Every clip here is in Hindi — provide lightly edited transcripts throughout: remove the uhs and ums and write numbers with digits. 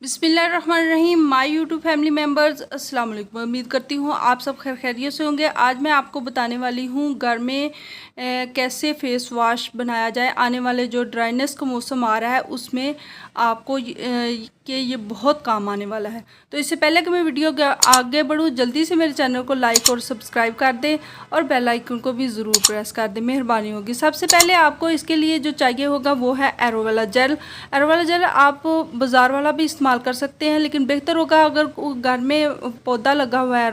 बिस्मिल्लाहिर्रहमानिर्रहीम। माय यूट्यूब फैमिली मेम्बर्स, अस्सलाम वालेकुम। उम्मीद करती हूँ आप सब खैरियत से होंगे। आज मैं आपको बताने वाली हूँ घर में कैसे फेस वॉश बनाया जाए। आने वाले जो ड्राइनेस का मौसम आ रहा है उसमें आपको कि ये बहुत काम आने वाला है। तो इससे पहले कि मैं वीडियो आगे बढ़ूँ, जल्दी से मेरे चैनल को लाइक और सब्सक्राइब कर दें और बेल आइकन को भी ज़रूर प्रेस कर दें, मेहरबानी होगी। सबसे पहले आपको इसके लिए जो चाहिए होगा वो है एलोवेरा जेल। एलोवेरा जेल आप बाज़ार वाला भी इस्तेमाल कर सकते हैं, लेकिन बेहतर होगा अगर घर में पौधा लगा हुआ है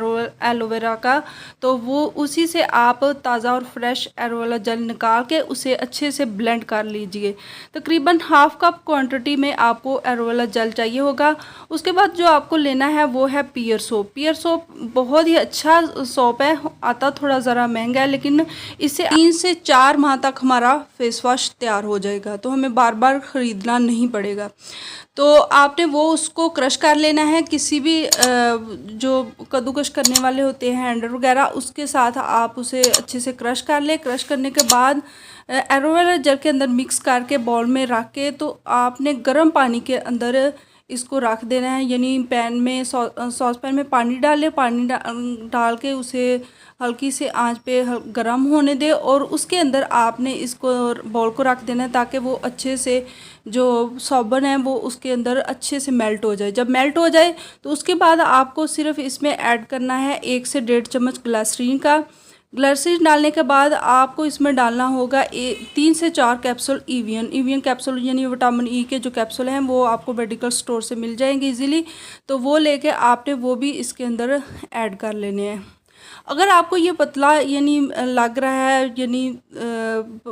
एलोवेरा का, तो वो उसी से आप ताज़ा और फ्रेश एलोवेरा जेल निकाल के उसे अच्छे से ब्लेंड कर लीजिए। तकरीबन हाफ कप क्वांटिटी में आपको एलोवेरा जेल चाहिए होगा। उसके बाद जो आपको लेना है वो है पियर सोप। पियर सोप बहुत ही अच्छा सोप है, आता थोड़ा ज़रा महंगा है, लेकिन इससे 3 से 4 माह तक हमारा फेस वॉश तैयार हो जाएगा, तो हमें बार बार ख़रीदना नहीं पड़ेगा। तो आपने वो उसको क्रश कर लेना है, किसी भी जो कद्दूकश करने वाले होते हैं हैंडर वगैरह, उसके साथ आप उसे अच्छे से क्रश कर ले। क्रश करने के बाद एलोवेरा जेल के अंदर मिक्स करके बाउल में रख के, तो आपने गर्म पानी के अंदर इसको रख देना है। यानी पैन में सॉस पैन में पानी डालें, पानी डाल के उसे हल्की से आंच पे गरम होने दें और उसके अंदर आपने इसको बॉल को रख देना है, ताकि वो अच्छे से जो साबुन है वो उसके अंदर अच्छे से मेल्ट हो जाए। जब मेल्ट हो जाए तो उसके बाद आपको सिर्फ इसमें ऐड करना है 1 से 1.5 चम्मच ग्लिसरीन का। ग्लिसरीन डालने के बाद आपको इसमें डालना होगा 3 से 4 कैप्सूल ईवियन कैप्सूल, यानी विटामिन ई के जो कैप्सूल हैं वो आपको मेडिकल स्टोर से मिल जाएंगे इजीली। तो वो लेके आपने वो भी इसके अंदर ऐड कर लेने हैं। अगर आपको ये पतला यानी लग रहा है, यानी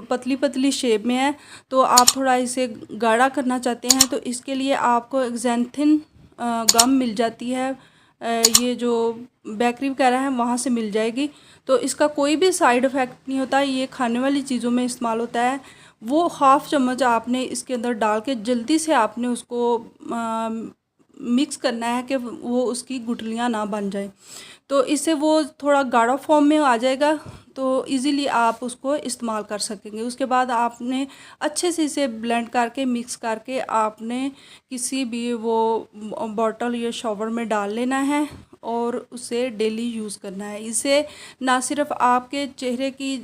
पतली पतली शेप में है, तो आप थोड़ा इसे गाढ़ा करना चाहते हैं, तो इसके लिए आपको एक्जेंथिन गम मिल जाती है, ये जो बेकरी वगैरह है वहाँ से मिल जाएगी। तो इसका कोई भी साइड इफ़ेक्ट नहीं होता, ये खाने वाली चीज़ों में इस्तेमाल होता है। वो हाफ़ चम्मच आपने इसके अंदर डाल के जल्दी से आपने उसको मिक्स करना है कि वो उसकी गुठलियाँ ना बन जाए। तो इससे वो थोड़ा गाढ़ा फॉर्म में आ जाएगा, तो इजीली आप उसको इस्तेमाल कर सकेंगे। उसके बाद आपने अच्छे से इसे ब्लेंड करके मिक्स करके आपने किसी भी वो बॉटल या शॉवर में डाल लेना है और उसे डेली यूज़ करना है। इससे ना सिर्फ आपके चेहरे की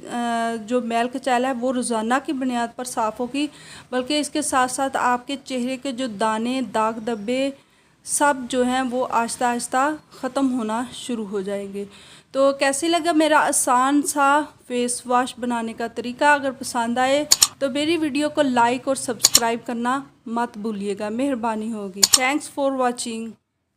जो मैल कचाल है वो रोज़ाना की बुनियाद पर साफ़ होगी, बल्कि इसके साथ साथ आपके चेहरे के जो दाने दाग धब्बे सब जो हैं वो आहिस्ता आहिस्ता ख़त्म होना शुरू हो जाएंगे। तो कैसे लगा मेरा आसान सा फेस वॉश बनाने का तरीका? अगर पसंद आए तो मेरी वीडियो को लाइक और सब्सक्राइब करना मत भूलिएगा, मेहरबानी होगी। Thanks for watching.